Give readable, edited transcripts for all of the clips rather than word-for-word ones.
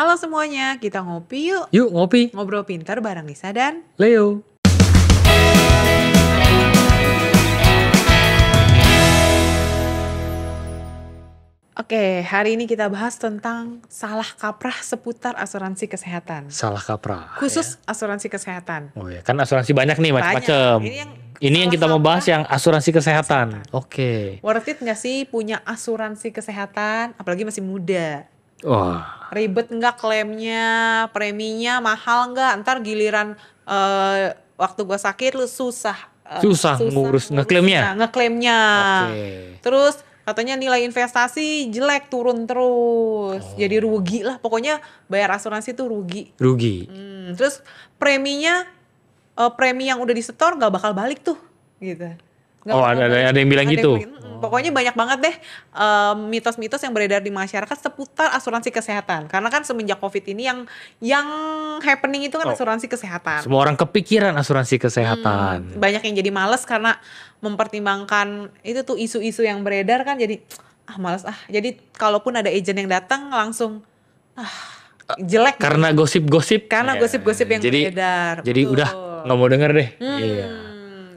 Halo semuanya, kita ngopi yuk. Yuk ngopi, Ngobrol pintar bareng Nisa dan Leo. Oke, hari ini kita bahas tentang salah kaprah seputar asuransi kesehatan. Salah kaprah. Khusus asuransi kesehatan. Oh ya, kan asuransi banyak nih macam-macam. Banyak. Ini yang kita mau bahas yang asuransi kesehatan. Oke. Worth it gak sih punya asuransi kesehatan? Apalagi masih muda. Wah, Ribet nggak klaimnya? Preminya mahal nggak? Ntar giliran waktu gua sakit lu susah. Susah ngurus ngeklaimnya? Ngeklaimnya. oke. Terus katanya nilai investasi jelek, turun terus. Jadi rugi lah. Pokoknya bayar asuransi tuh rugi. Rugi. Terus preminya, premi yang udah disetor nggak bakal balik tuh, gitu. Nggak Oh, bakal balik. ada yang bilang gitu? Pokoknya banyak banget deh mitos-mitos yang beredar di masyarakat seputar asuransi kesehatan. Karena kan semenjak COVID ini yang happening itu kan asuransi kesehatan. Semua orang kepikiran asuransi kesehatan. Banyak yang jadi males karena mempertimbangkan itu tuh isu-isu yang beredar kan, jadi males Jadi kalaupun ada agent yang datang langsung jelek. Karena gosip-gosip. Karena gosip-gosip yang beredar. Jadi Betul. udah nggak mau denger deh. Iya.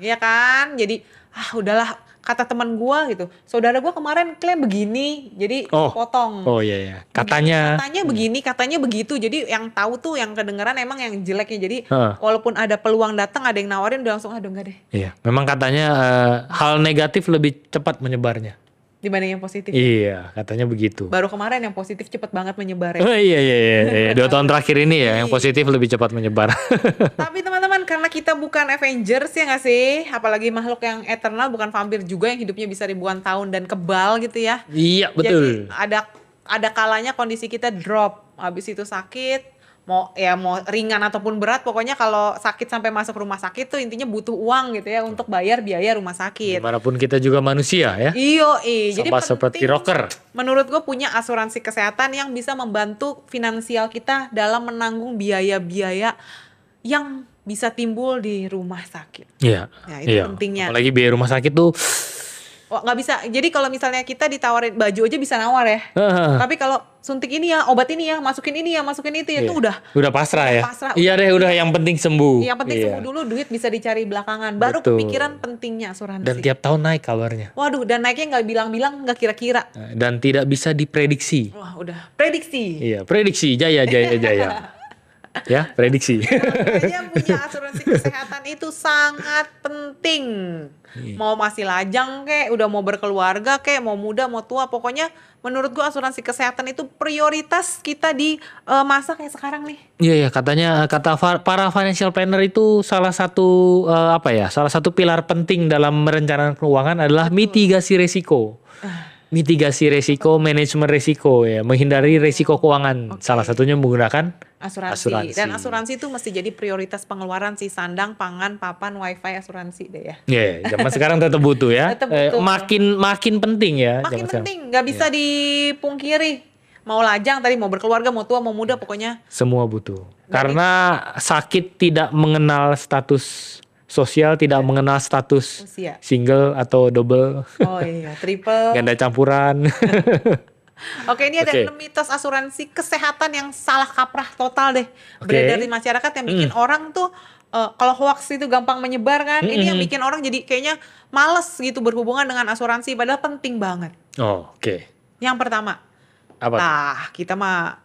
Iya kan? Jadi udahlah, kata teman gua gitu. Saudara gua kemarin klaim begini, jadi potong. Oh iya ya. Katanya Begini, katanya begitu. Jadi yang tahu tuh yang kedengeran emang yang jeleknya. Jadi walaupun ada peluang datang, ada yang nawarin, udah langsung aduh enggak deh. Iya, memang katanya hal negatif lebih cepat menyebarnya Dibanding yang positif. Iya, katanya begitu. Baru kemarin yang positif cepat banget menyebar. Oh, iya. 2 tahun terakhir ini ya yang positif lebih cepat menyebar. Tapi teman-teman, karena kita bukan Avengers ya nggak sih? Apalagi makhluk yang eternal, bukan vampir juga yang hidupnya bisa ribuan tahun dan kebal gitu ya. Iya, betul. Jadi ada kalanya kondisi kita drop, habis itu sakit, mau ringan ataupun berat, pokoknya kalau sakit sampai masuk rumah sakit tuh intinya butuh uang gitu ya untuk bayar biaya rumah sakit. Dimanapun kita juga manusia ya. Jadi seperti rocker. Menurut gue punya asuransi kesehatan yang bisa membantu finansial kita dalam menanggung biaya-biaya yang bisa timbul di rumah sakit. Iya. Nah, itu pentingnya. Apalagi biaya rumah sakit tuh Nggak bisa. Jadi kalau misalnya kita ditawarin baju aja bisa nawar ya. Tapi kalau suntik ini ya, obat ini ya, masukin ini ya, masukin itu ya, itu udah pasrah ya. Pasrah. Iya deh, udah yang penting sembuh. Yang penting sembuh dulu, duit bisa dicari belakangan. Baru kepikiran pentingnya asuransi. Dan tiap tahun naik kabarnya. Waduh, dan naiknya nggak bilang-bilang, nggak kira-kira. Dan tidak bisa diprediksi. Wah, udah prediksi. Iya, prediksi jaya. Ya, prediksi. Makanya punya asuransi kesehatan itu sangat penting. Mau masih lajang kek, udah mau berkeluarga kek, mau muda, mau tua, pokoknya menurut gua asuransi kesehatan itu prioritas kita di masa kayak sekarang nih. Iya, katanya kata para financial planner itu salah satu salah satu pilar penting dalam merencanakan keuangan adalah mitigasi resiko. Mitigasi resiko, manajemen resiko ya, menghindari resiko keuangan. Salah satunya menggunakan asuransi. Dan asuransi itu mesti jadi prioritas pengeluaran sih, sandang, pangan, papan, wifi, asuransi deh ya. Iya, zaman sekarang tetap butuh ya. Tetap butuh. Makin penting ya. Makin penting, nggak bisa dipungkiri. Mau lajang tadi, mau berkeluarga, mau tua, mau muda, pokoknya semua butuh. Karena sakit tidak mengenal status sosial, tidak mengenal status usia, single atau double. Oh iya, triple, ganda campuran. Oke, ini ada 6 mitos asuransi kesehatan yang salah kaprah total deh. Beredar di masyarakat yang bikin orang tuh kalau hoax itu gampang menyebar kan. Ini yang bikin orang jadi kayaknya males gitu berhubungan dengan asuransi, padahal penting banget. Oke. Yang pertama, apa? Kita mah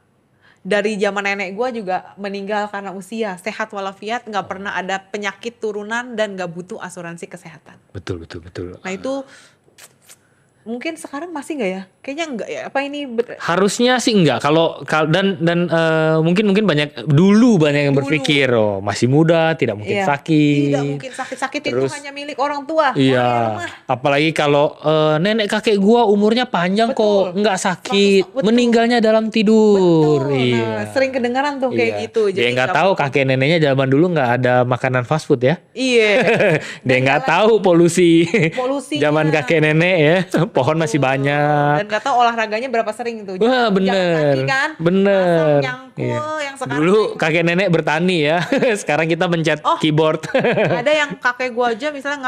dari zaman nenek gue juga meninggal karena usia, sehat walafiat, nggak pernah ada penyakit turunan dan nggak butuh asuransi kesehatan. Betul. Nah itu mungkin sekarang masih nggak ya? Kayaknya enggak ya. Apa ini harusnya sih enggak. Kalau dan mungkin dulu banyak yang berpikir masih muda, tidak mungkin sakit. Tidak mungkin sakit Terus, itu hanya milik orang tua. Iya. Apalagi kalau nenek kakek gua umurnya panjang kok, enggak sakit, meninggalnya dalam tidur. Betul. Iya. Nah, sering kedengaran tuh kayak gitu. Dia nggak tahu kakek neneknya zaman dulu nggak ada makanan fast food ya. Iya. Dia nggak tahu polusi. Zaman kakek nenek ya. pohon masih banyak. Dan nggak tahu olahraganya berapa sering tuh. Wah, bener. Jalan kaki kan. Bener. Nyangkul yang sekarang. Dulu kakek nenek bertani ya. Sekarang kita mencet keyboard. Ada yang kakek gua aja misalnya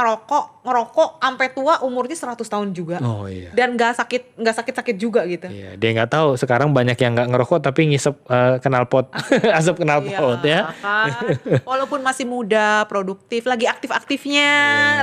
ngerokok sampai tua umurnya 100 tahun juga. Oh iya. Dan nggak sakit juga gitu. Iya, dia nggak tahu sekarang banyak yang nggak ngerokok tapi ngisep knalpot, asap knalpot ya. Kan? Walaupun masih muda, produktif, lagi aktif-aktifnya,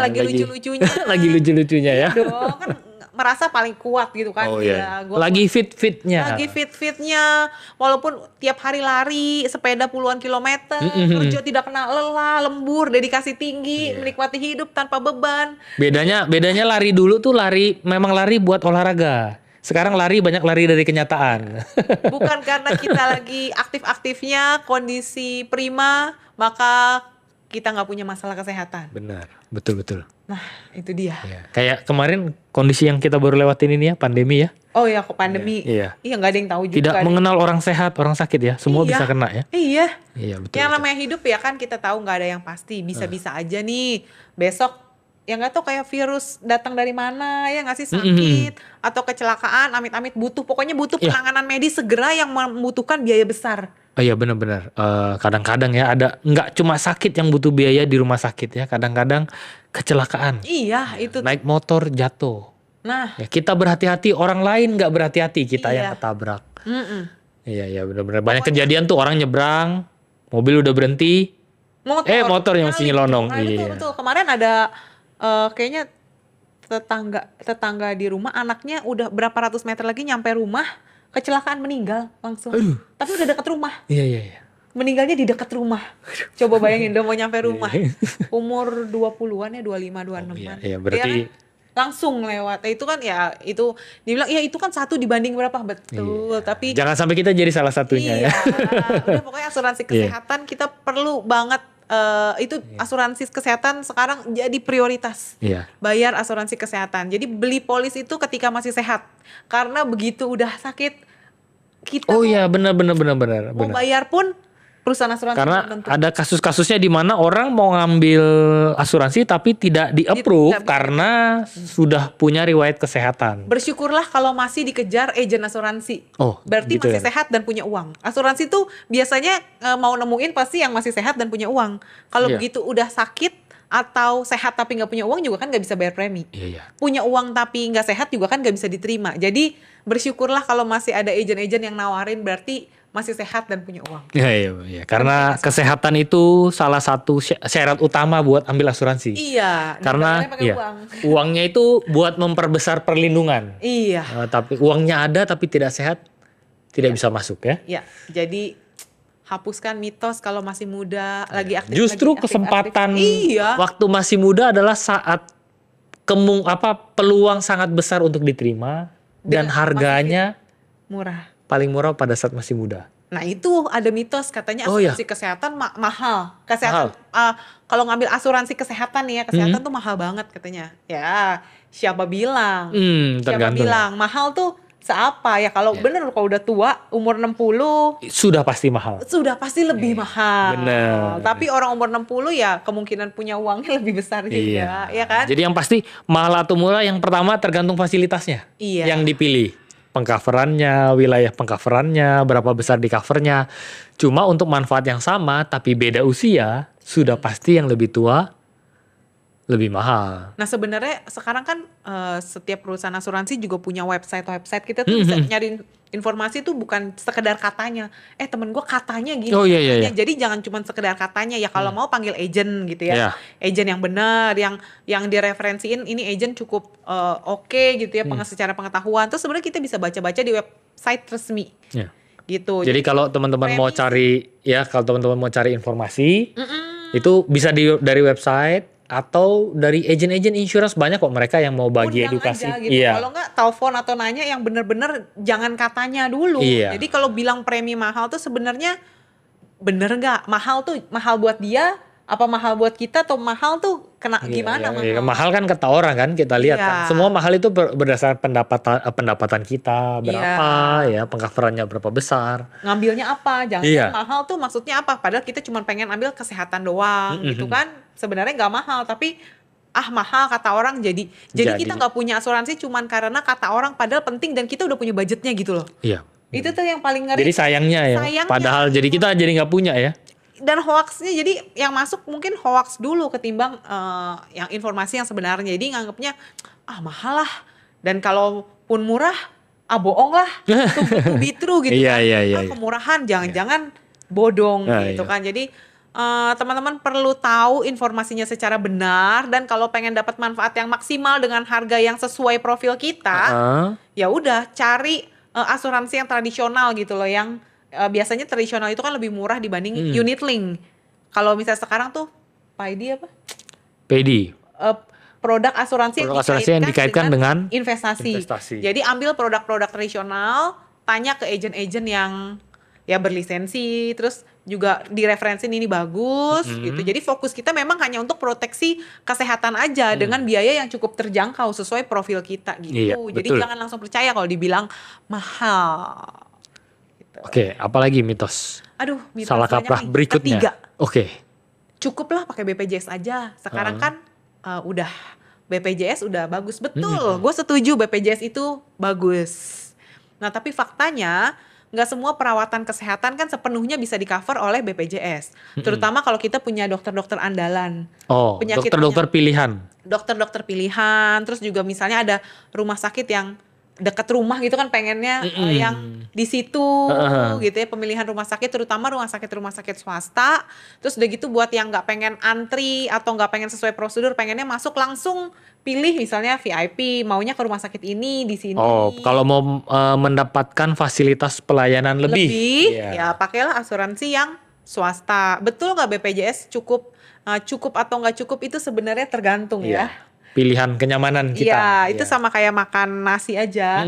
lagi lucu-lucunya. Lagi lucu-lucunya ya. Dong, kan merasa paling kuat gitu kan. Oh iya. Lagi fit-fitnya. Lagi fit-fitnya. Walaupun tiap hari lari, sepeda puluhan kilometer, kerja tidak kena lelah, lembur, dedikasi tinggi, menikmati hidup tanpa beban. Bedanya lari dulu tuh memang lari buat olahraga. Sekarang banyak lari dari kenyataan. Bukan karena kita lagi aktif-aktifnya, kondisi prima, maka kita nggak punya masalah kesehatan. Benar, betul. Nah, itu dia. Ya. Kayak kemarin kondisi yang kita baru lewatin ini ya, pandemi ya. Oh ya, kok pandemi. Iya. Iya, nggak ada yang tahu juga. Tidak mengenal orang sehat, orang sakit ya. Semua bisa kena ya. Iya. Iya, betul. Yang namanya hidup ya kan kita tahu nggak ada yang pasti. Bisa-bisa aja nih. Besok ya nggak tahu kayak virus datang dari mana ya nggak sih, sakit atau kecelakaan, amit-amit pokoknya butuh penanganan medis segera yang membutuhkan biaya besar. Oh iya benar-benar. Kadang-kadang ya ada nggak cuma sakit yang butuh biaya di rumah sakit ya. Kadang-kadang kecelakaan. Iya itu. Naik motor jatuh. Nah. Ya, kita berhati-hati, orang lain nggak berhati-hati, kita yang ketabrak. Iya benar-benar. Banyak kejadian tuh orang nyebrang, mobil udah berhenti, motor yang mesti nyelonong. Nah, betul. Kemarin ada kayaknya tetangga di rumah, anaknya udah berapa ratus meter lagi nyampe rumah, kecelakaan, meninggal langsung. Tapi udah dekat rumah. Iya. Meninggalnya di dekat rumah. Coba bayangin udah mau nyampe rumah. Umur 20-an ya, 25, 26-an. Iya, berarti ya, langsung lewat. Itu kan ya, itu dibilang ya itu kan 1 dibanding berapa, betul. Tapi jangan sampai kita jadi salah satunya ya. Udah pokoknya asuransi kesehatan kita perlu banget. Itu asuransi kesehatan sekarang jadi prioritas. Bayar asuransi kesehatan. Jadi beli polis itu ketika masih sehat. Karena begitu udah sakit kita benar. Mau bayar pun perusahaan asuransi karena ada kasus-kasusnya di mana orang mau ngambil asuransi tapi tidak di-approve karena sudah punya riwayat kesehatan. Bersyukurlah kalau masih dikejar agen asuransi. Berarti gitu masih sehat dan punya uang. Asuransi tuh biasanya mau nemuin pasti yang masih sehat dan punya uang. Kalau begitu udah sakit atau sehat tapi nggak punya uang juga kan nggak bisa bayar premi. Punya uang tapi nggak sehat juga kan nggak bisa diterima. Jadi bersyukurlah kalau masih ada agen-agen yang nawarin, berarti masih sehat dan punya uang. Iya. Karena kesehatan itu salah satu syarat utama buat ambil asuransi. Iya. Karena uangnya itu buat memperbesar perlindungan. Iya. Tapi uangnya ada tapi tidak sehat, tidak bisa masuk ya. Iya. Jadi hapuskan mitos kalau masih muda, lagi aktif. Justru kesempatan waktu masih muda adalah saat peluang sangat besar untuk diterima dan harganya murah. Paling murah pada saat masih muda. Nah itu ada mitos katanya asuransi kesehatan mahal. Kesehatan kalau ngambil asuransi kesehatan nih ya, kesehatan tuh mahal banget katanya. Ya siapa bilang? Siapa bilang mahal tuh seapa ya, kalau bener kalau udah tua umur 60 sudah pasti mahal. Sudah pasti lebih mahal. Bener. Tapi orang umur 60 ya kemungkinan punya uangnya lebih besar juga, ya kan? Jadi yang pasti mahal atau murah yang pertama tergantung fasilitasnya yang dipilih. Pengcoverannya, wilayah pengcoverannya, berapa besar di covernya. Cuma untuk manfaat yang sama tapi beda usia, sudah pasti yang lebih tua lebih mahal. Nah sebenarnya sekarang kan setiap perusahaan asuransi juga punya website kita tuh bisa nyari informasi tuh bukan sekedar katanya. Temen gue katanya gini. Iya. Jadi jangan cuma sekedar katanya ya, kalau mau panggil agent gitu ya. Agent yang benar, yang direferensiin ini agent cukup oke gitu ya, secara pengetahuan. Terus sebenarnya kita bisa baca-baca di website resmi. Gitu. Jadi kalau teman-teman mau cari informasi itu bisa dari website atau dari agen-agen insurance, banyak kok mereka yang mau bagi edukasi. Aja, gitu. Kalau nggak telepon atau nanya yang bener-bener jangan katanya dulu. Jadi kalau bilang premi mahal tuh sebenarnya bener nggak? Mahal tuh mahal buat dia, apa mahal buat kita, atau mahal tuh gimana mahal? Mahal kan kata orang kan, kita lihat kan. Semua mahal itu berdasarkan pendapatan kita berapa ya, pengcoverannya berapa besar. Ngambilnya apa? Jangan mahal tuh maksudnya apa? Padahal kita cuma pengen ambil kesehatan doang gitu kan. Sebenarnya nggak mahal, tapi mahal kata orang, jadi kita nggak punya asuransi cuman karena kata orang, padahal penting dan kita udah punya budgetnya gitu loh. Iya. Itu tuh yang paling ngeri. Jadi sayangnya ya. Padahal jadi kita jadi nggak punya ya. Dan hoaxnya jadi yang masuk mungkin hoax dulu ketimbang yang informasi yang sebenarnya. Jadi nganggapnya mahal lah. Dan kalaupun murah, bohong lah. To be true gitu kan. Iya. Kemurahan, jangan-jangan bodong gitu kan. Jadi teman-teman perlu tahu informasinya secara benar, dan kalau pengen dapat manfaat yang maksimal dengan harga yang sesuai profil kita, ya udah cari asuransi yang tradisional gitu loh, yang biasanya tradisional itu kan lebih murah dibanding unit link. Kalau misalnya sekarang tuh PAID apa? PAID. Produk asuransi yang dikaitkan dengan investasi. Jadi ambil produk-produk tradisional, tanya ke agent-agent yang ya berlisensi, terus juga direferensin ini bagus gitu. Jadi fokus kita memang hanya untuk proteksi kesehatan aja dengan biaya yang cukup terjangkau sesuai profil kita gitu. Iya, jadi betul. jangan langsung percaya kalau dibilang mahal. Gitu. Oke, apalagi mitos? Aduh, mitos salah kaprah nih. berikutnya. Ketiga. Oke. Cukuplah pakai BPJS aja. Sekarang kan udah BPJS udah bagus, betul. Gue setuju BPJS itu bagus. Nah, tapi faktanya nggak semua perawatan kesehatan kan sepenuhnya bisa di-cover oleh BPJS. Terutama kalau kita punya dokter-dokter andalan. Oh, dokter-dokter pilihan. Dokter-dokter pilihan, terus juga misalnya ada rumah sakit yang dekat rumah gitu kan, pengennya yang di situ gitu ya, pemilihan rumah sakit, terutama rumah sakit swasta. Terus udah gitu buat yang nggak pengen antri atau nggak pengen sesuai prosedur, pengennya masuk langsung pilih misalnya VIP, maunya ke rumah sakit ini di sini. Oh, kalau mau mendapatkan fasilitas pelayanan lebih ya pakailah asuransi yang swasta. Betul nggak BPJS cukup atau nggak cukup itu sebenarnya tergantung ya. Pilihan kenyamanan kita. Iya, itu sama kayak makan nasi aja.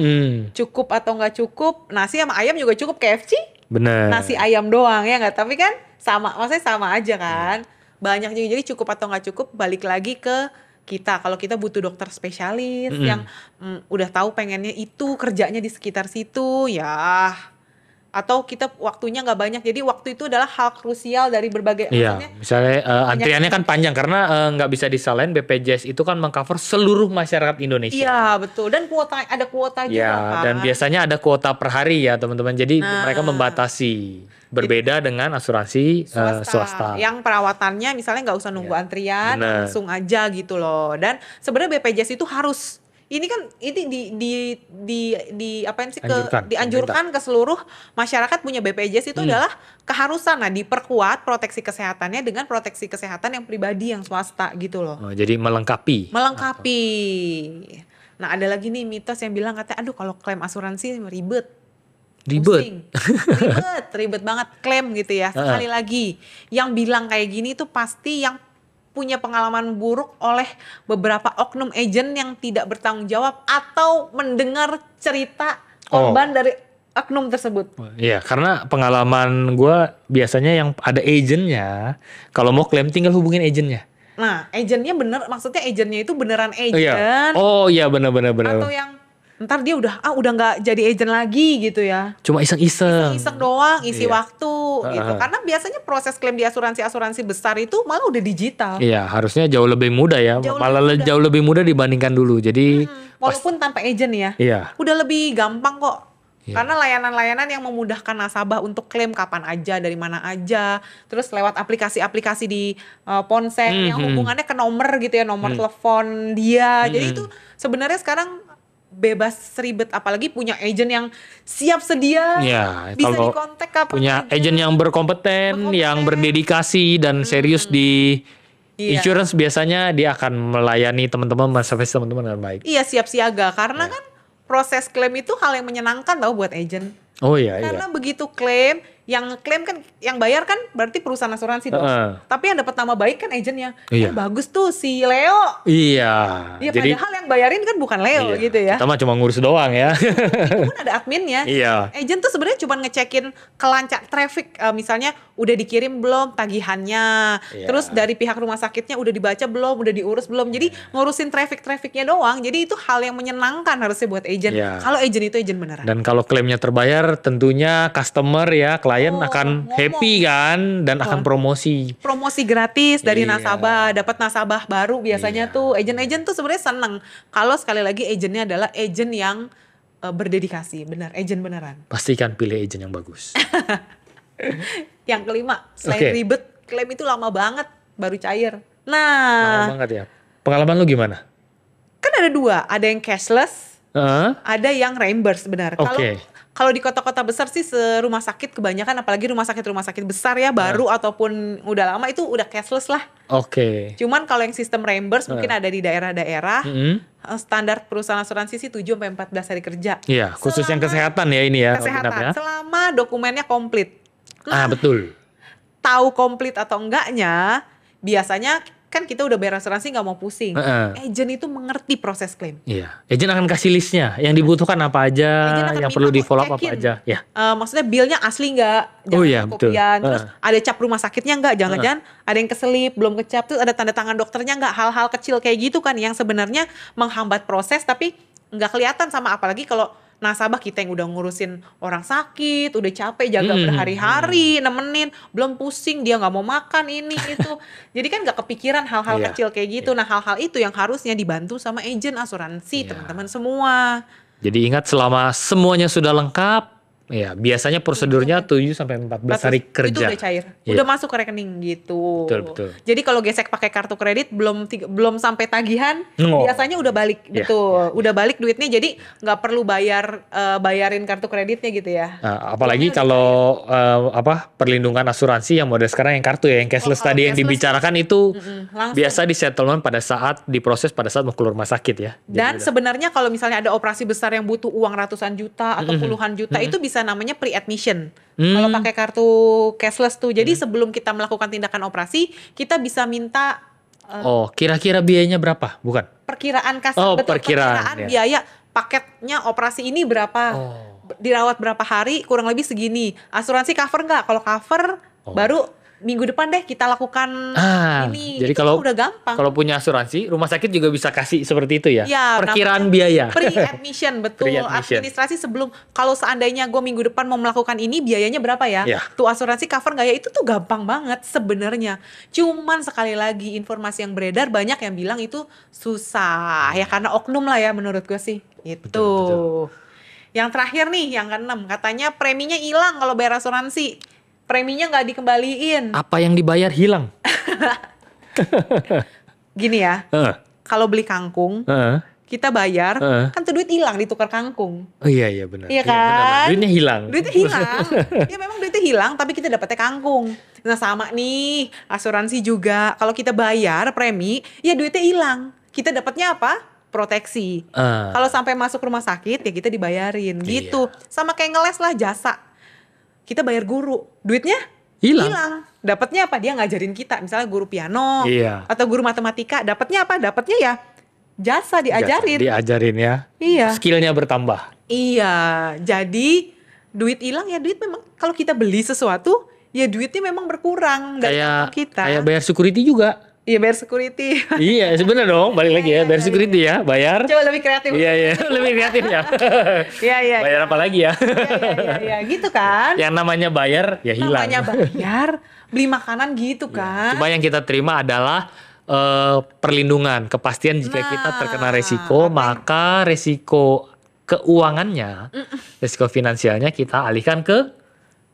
Cukup atau nggak cukup, nasi sama ayam juga cukup KFC. Bener. Nasi ayam doang ya nggak, tapi kan sama, maksudnya sama aja kan. Banyak juga, jadi cukup atau nggak cukup balik lagi ke kita. Kalau kita butuh dokter spesialis yang udah tahu pengennya itu kerjanya di sekitar situ ya. Atau kita waktunya nggak banyak, jadi waktu itu adalah hal krusial dari berbagai misalnya antriannya kan panjang karena nggak bisa disalahin, BPJS itu kan mengcover seluruh masyarakat Indonesia. Iya betul, dan ada kuota juga kan. Dan biasanya ada kuota per hari ya teman-teman, jadi mereka membatasi. Berbeda dengan asuransi swasta yang perawatannya misalnya nggak usah nunggu antrian, langsung aja gitu loh. Dan sebenarnya BPJS itu harus, ini kan dianjurkan ke seluruh masyarakat punya BPJS itu adalah keharusan. Nah, diperkuat proteksi kesehatannya dengan proteksi kesehatan yang pribadi yang swasta gitu loh. Jadi melengkapi. Nah, ada lagi nih mitos yang bilang katanya, aduh kalau klaim asuransi ribet. Ribet banget klaim gitu ya. Sekali lagi, yang bilang kayak gini tuh pasti yang punya pengalaman buruk oleh beberapa oknum agent yang tidak bertanggung jawab atau mendengar cerita korban dari oknum tersebut. Iya, karena pengalaman gue biasanya yang ada agentnya, kalau mau klaim tinggal hubungin agentnya. Nah, agentnya bener, maksudnya agentnya itu beneran agent. Oh iya, bener. Atau yang ntar dia udah nggak jadi agent lagi gitu ya. Cuma iseng doang, isi waktu gitu. Karena biasanya proses klaim di asuransi besar itu malah udah digital. Iya, harusnya jauh lebih mudah ya. Jauh lebih mudah dibandingkan dulu. Jadi walaupun tanpa agent ya. Iya. Udah lebih gampang kok. Karena layanan-layanan yang memudahkan nasabah untuk klaim kapan aja, dari mana aja. Terus lewat aplikasi-aplikasi di ponsel yang hubungannya ke nomor gitu ya, nomor telepon dia. Jadi itu sebenarnya sekarang bebas ribet, apalagi punya agent yang siap sedia, bisa dikontak kapan punya aja. Agent yang berkompeten, yang berdedikasi dan serius di insurance, biasanya dia akan melayani teman-teman, service teman-teman dengan baik. Iya, siap siaga, karena kan proses klaim itu hal yang menyenangkan tau buat agent. Oh iya. Karena begitu klaim, yang klaim kan, yang bayar kan berarti perusahaan asuransi dong. Tapi yang dapat nama baik kan agentnya. Bagus tuh si Leo. Iya. Ya, jadi padahal yang bayarin kan bukan Leo gitu ya. Kita mah cuma ngurus doang ya. Itu pun ada adminnya. Iya. Agent tuh sebenarnya cuma ngecekin kelancar traffic, misalnya udah dikirim belum tagihannya. Terus dari pihak rumah sakitnya udah dibaca belum, udah diurus belum. Jadi ngurusin trafficnya doang. Jadi itu hal yang menyenangkan harusnya buat agent. Kalau agent itu agent beneran. Dan kalau klaimnya terbayar, tentunya customer ya, klien klien akan happy kan dan akan promosi. Promosi gratis dari Iya. nasabah, dapat nasabah baru biasanya tuh. Agent-agent tuh sebenarnya seneng kalau sekali lagi agentnya adalah agent yang berdedikasi, benar, agent beneran. Pastikan pilih agent yang bagus. Yang kelima, selain ribet, klaim itu lama banget baru cair. Nah, Lama banget ya. Pengalaman lu gimana? kan ada dua, ada yang cashless, ada yang reimburse, benar. Kalau di kota-kota besar sih serumah sakit kebanyakan, apalagi rumah sakit besar ya, baru ataupun udah lama itu udah cashless lah. Cuman kalau yang sistem reimburse mungkin ada di daerah-daerah. Standar perusahaan asuransi sih 7-14 hari kerja. Iya, khusus yang kesehatan ya ini ya. Kesehatan, selama dokumennya komplit. Betul. Tahu komplit atau enggaknya, biasanya kan kita udah bayar asuransi nggak mau pusing. Agent itu mengerti proses klaim. Iya, agent akan kasih listnya, yang dibutuhkan apa aja, yang perlu di follow up apa aja. Ya. Maksudnya billnya asli nggak? Jangan kopian. Terus ada cap rumah sakitnya nggak? Jangan-jangan ada yang keselip, belum kecap. Terus ada tanda tangan dokternya nggak? Hal-hal kecil kayak gitu kan yang sebenarnya menghambat proses tapi nggak kelihatan sama, apalagi kalau nasabah kita yang udah ngurusin orang sakit, udah capek jaga berhari-hari, nemenin, belum pusing dia nggak mau makan ini itu. Jadi kan nggak kepikiran hal-hal kecil kayak gitu. Nah hal-hal itu yang harusnya dibantu sama agent asuransi teman-teman semua. Jadi ingat, selama semuanya sudah lengkap, ya biasanya prosedurnya 7-14 hari kerja. Itu udah cair, udah masuk ke rekening gitu. Betul. Jadi kalau gesek pakai kartu kredit belum sampai tagihan, biasanya udah balik, betul. Udah balik duitnya, jadi nggak perlu bayarin kartu kreditnya gitu ya. Apalagi kalau perlindungan asuransi yang model sekarang yang kartu ya, yang cashless tadi yang dibicarakan itu biasa di settlement pada saat diproses pada saat mau keluar rumah sakit ya. Dan sebenarnya kalau misalnya ada operasi besar yang butuh uang ratusan juta atau puluhan juta, itu bisa namanya pre-admission. Kalau pakai kartu cashless tuh. Jadi sebelum kita melakukan tindakan operasi, kita bisa minta kira-kira biayanya berapa? Bukan? Perkiraan kasar, perkiraan biaya paketnya operasi ini berapa? Dirawat berapa hari? Kurang lebih segini. Asuransi cover nggak? Kalau cover baru minggu depan deh kita lakukan ini. Jadi kalau udah gampang. Kalau punya asuransi, rumah sakit juga bisa kasih seperti itu ya. Perkiraan biaya. Pre-admission, betul. Administrasi sebelum, kalau seandainya gue minggu depan mau melakukan ini, biayanya berapa ya? Tuh asuransi cover nggak ya? Itu tuh gampang banget sebenarnya. Cuman sekali lagi informasi yang beredar banyak yang bilang itu susah ya, karena oknum lah ya menurut gue sih. Itu. Betul. Yang terakhir nih, yang ke-6, katanya preminya hilang kalau bayar asuransi. Preminya nggak dikembaliin. Apa yang dibayar hilang? Gini ya, kalau beli kangkung, kita bayar, kan tuh duit hilang ditukar kangkung. Iya benar. Iya kan? Benar. Duitnya hilang. Ya memang duitnya hilang, tapi kita dapetnya kangkung. Nah sama nih, asuransi juga. Kalau kita bayar premi, ya duitnya hilang. Kita dapatnya apa? Proteksi. Kalau sampai masuk rumah sakit, ya kita dibayarin gitu. Sama kayak ngeles lah, jasa. Kita bayar guru, duitnya hilang. Dapatnya apa? Dia ngajarin kita, misalnya guru piano atau guru matematika. Dapatnya apa? Dapatnya ya jasa, diajarin. Diajarin ya. Iya. Skillnya bertambah. Iya. Jadi duit hilang ya duit memang. Kalau kita beli sesuatu, ya duitnya memang berkurang dari kita. Kayak bayar security juga. Iya, bayar security. Iya sebenarnya dong, balik lagi ya, bayar security ya, bayar. Coba lebih kreatif. Iya, lebih kreatif ya. Iya. Bayar apa lagi ya? Iya, gitu kan. Yang namanya bayar ya hilang. Namanya bayar, beli makanan gitu kan. Cuma yang kita terima adalah perlindungan, kepastian jika kita terkena resiko, maka resiko keuangannya, resiko finansialnya kita alihkan ke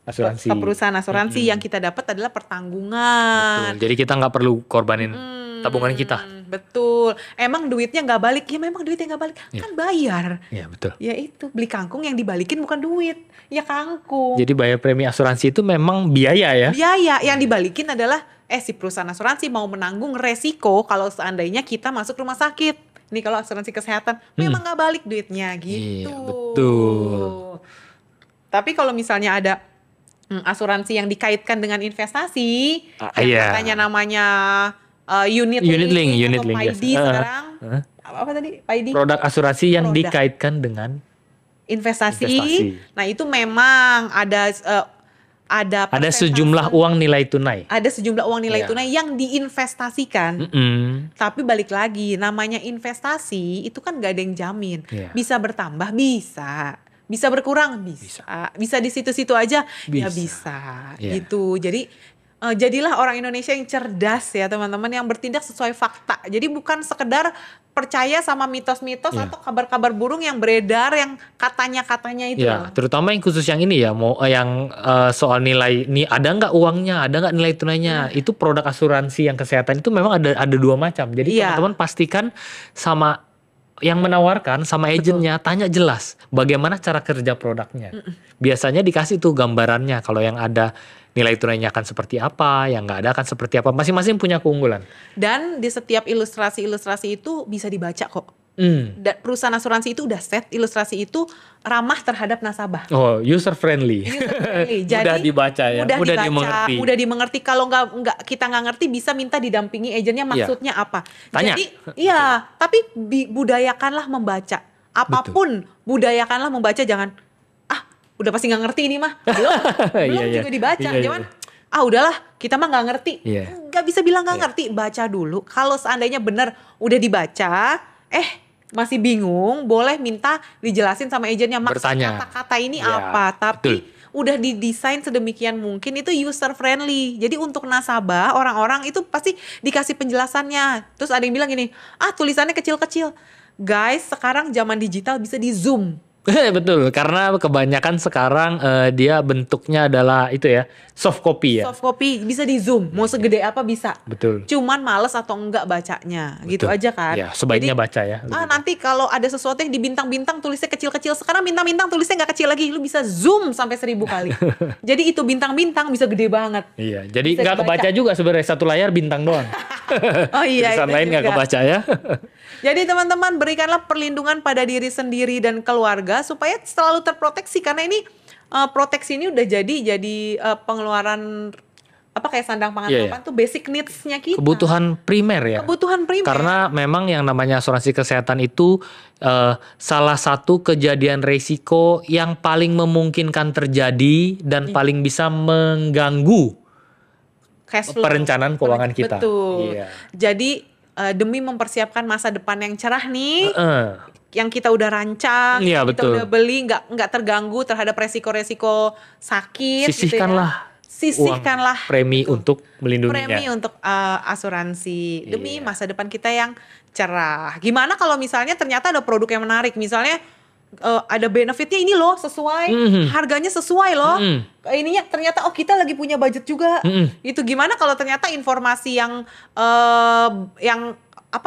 asuransi. Ke perusahaan asuransi. Yang kita dapat adalah pertanggungan. Betul. Jadi kita nggak perlu korbanin tabungan kita. Betul. Emang duitnya nggak balik? Ya memang duitnya nggak balik. Kan bayar. Iya betul. Ya itu, beli kangkung yang dibalikin bukan duit, ya kangkung. Jadi bayar premi asuransi itu memang biaya ya? Biaya. Yang dibalikin adalah si perusahaan asuransi mau menanggung resiko kalau seandainya kita masuk rumah sakit. Nih kalau asuransi kesehatan memang nggak balik duitnya gitu. Iya betul. Tapi kalau misalnya ada asuransi yang dikaitkan dengan investasi, yang katanya namanya unit link atau PID sekarang, apa tadi PID? Produk asuransi yang dikaitkan dengan investasi. Nah itu memang ada sejumlah uang nilai tunai. Ada sejumlah uang nilai tunai yang diinvestasikan. Tapi balik lagi, namanya investasi itu kan gak ada yang jamin. Bisa bertambah, bisa. bisa berkurang, bisa di situ-situ aja, ya bisa gitu. Jadi jadilah orang Indonesia yang cerdas ya teman-teman, yang bertindak sesuai fakta. Jadi bukan sekedar percaya sama mitos-mitos atau kabar-kabar burung yang beredar, yang katanya-katanya itu. Ya, terutama yang khusus yang ini ya, mau yang soal nilai, nih ada nggak uangnya, ada nggak nilai tunainya. Itu produk asuransi yang kesehatan itu memang ada dua macam. Jadi teman-teman pastikan sama yang menawarkan sama agennya, tanya jelas bagaimana cara kerja produknya. Biasanya dikasih tuh gambarannya, kalau yang ada nilai tunainya akan seperti apa, yang nggak ada akan seperti apa. Masing-masing punya keunggulan. Dan di setiap ilustrasi-ilustrasi itu bisa dibaca kok. Dan perusahaan asuransi itu udah set ilustrasi itu ramah terhadap nasabah. Oh, user friendly. Jadi mudah dibaca ya, mudah dimengerti. Mudah dimengerti. Kalau kita nggak ngerti bisa minta didampingi agennya maksudnya apa. Tanya. Jadi iya, tapi budayakanlah membaca. Apapun budayakanlah membaca, jangan udah pasti nggak ngerti ini mah. Belum juga dibaca. Jangan udahlah kita mah nggak ngerti. Nggak bisa bilang nggak ngerti, baca dulu. Kalau seandainya benar udah dibaca, masih bingung, boleh minta dijelasin sama agennya maksud kata-kata ini apa. Tapi udah didesain sedemikian mungkin itu user friendly. Jadi untuk nasabah, orang-orang itu pasti dikasih penjelasannya. Terus ada yang bilang gini, tulisannya kecil-kecil. Guys, sekarang zaman digital bisa di zoom. Betul, karena kebanyakan sekarang dia bentuknya adalah itu ya, soft copy ya. Soft copy bisa di zoom, mau segede apa bisa. Betul. Cuman males atau enggak bacanya, gitu aja kan. Ya, sebaiknya baca ya. Nanti kalau ada sesuatu yang di bintang-bintang tulisnya kecil-kecil, sekarang bintang-bintang tulisnya nggak kecil lagi, lu bisa zoom sampai 1000 kali. Jadi itu bintang-bintang bisa gede banget. Iya, jadi nggak kebaca juga sebenarnya, satu layar bintang doang. Oh iya. Tulisan lain nggak kebaca ya. Jadi teman-teman, berikanlah perlindungan pada diri sendiri dan keluarga supaya selalu terproteksi, karena ini proteksi ini udah jadi pengeluaran kayak sandang pangan papan tuh basic needs-nya kita. Kebutuhan primer ya. Kebutuhan primer. Karena memang yang namanya asuransi kesehatan itu salah satu kejadian resiko yang paling memungkinkan terjadi dan paling bisa mengganggu perencanaan keuangan kita. Betul. Jadi demi mempersiapkan masa depan yang cerah nih, yang kita udah rancang, kita udah beli, nggak terganggu terhadap resiko-resiko sakit. Sisihkanlah premi untuk melindunginya. Premi untuk asuransi demi masa depan kita yang cerah. Gimana kalau misalnya ternyata ada produk yang menarik, misalnya ada benefitnya ini loh, sesuai, harganya sesuai loh. Ininya ternyata kita lagi punya budget juga. Itu gimana kalau ternyata informasi yang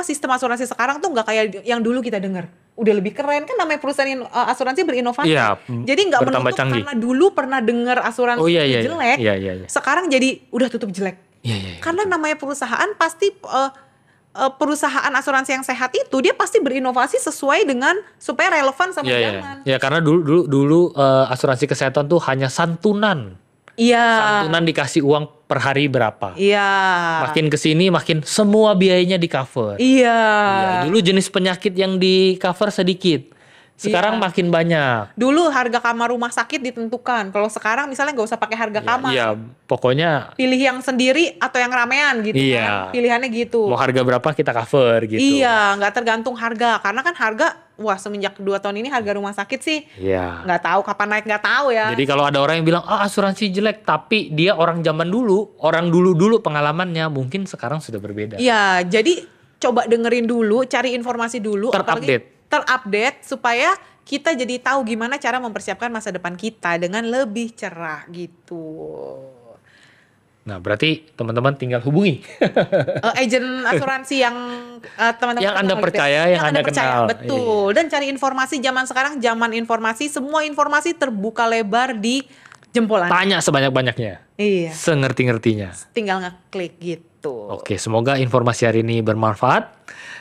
sistem asuransi sekarang tuh nggak kayak yang dulu kita dengar. Udah lebih keren kan, namanya perusahaan asuransi berinovasi. Jadi nggak menutup karena dulu pernah dengar asuransi jelek. Sekarang jadi udah tutup jelek. Karena namanya perusahaan pasti perusahaan asuransi yang sehat itu dia pasti berinovasi sesuai dengan supaya relevan sama zaman. Ya karena dulu asuransi kesehatan tuh hanya santunan. Santunan dikasih uang per hari berapa. Makin kesini makin semua biayanya di cover. Dulu jenis penyakit yang di cover sedikit. Sekarang makin banyak. Dulu harga kamar rumah sakit ditentukan. Kalau sekarang misalnya nggak usah pakai harga kamar. Pokoknya pilih yang sendiri atau yang ramean gitu kan. Pilihannya gitu. Mau harga berapa kita cover gitu. Nggak tergantung harga. Karena kan harga, semenjak 2 tahun ini harga rumah sakit sih nggak tahu kapan naik, nggak tahu ya. Jadi kalau ada orang yang bilang asuransi jelek, tapi dia orang zaman dulu, orang dulu pengalamannya mungkin sekarang sudah berbeda. Jadi coba dengerin dulu, cari informasi dulu, terupdate supaya kita jadi tahu gimana cara mempersiapkan masa depan kita dengan lebih cerah gitu. Nah, berarti teman-teman tinggal hubungi agen asuransi yang teman-teman yang Anda percaya, yang Anda kenal. Betul. Dan cari informasi, zaman sekarang zaman informasi, semua informasi terbuka lebar di jempolan. Tanya sebanyak-banyaknya. Sengerti-ngertinya. Tinggal ngeklik gitu. Oke, semoga informasi hari ini bermanfaat.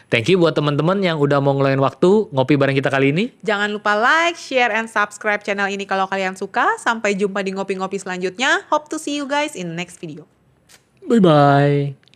Thank you buat teman-teman yang udah mau ngeluangin waktu ngopi bareng kita kali ini. Jangan lupa like, share, and subscribe channel ini kalau kalian suka. Sampai jumpa di ngopi-ngopi selanjutnya. Hope to see you guys in next video. Bye-bye.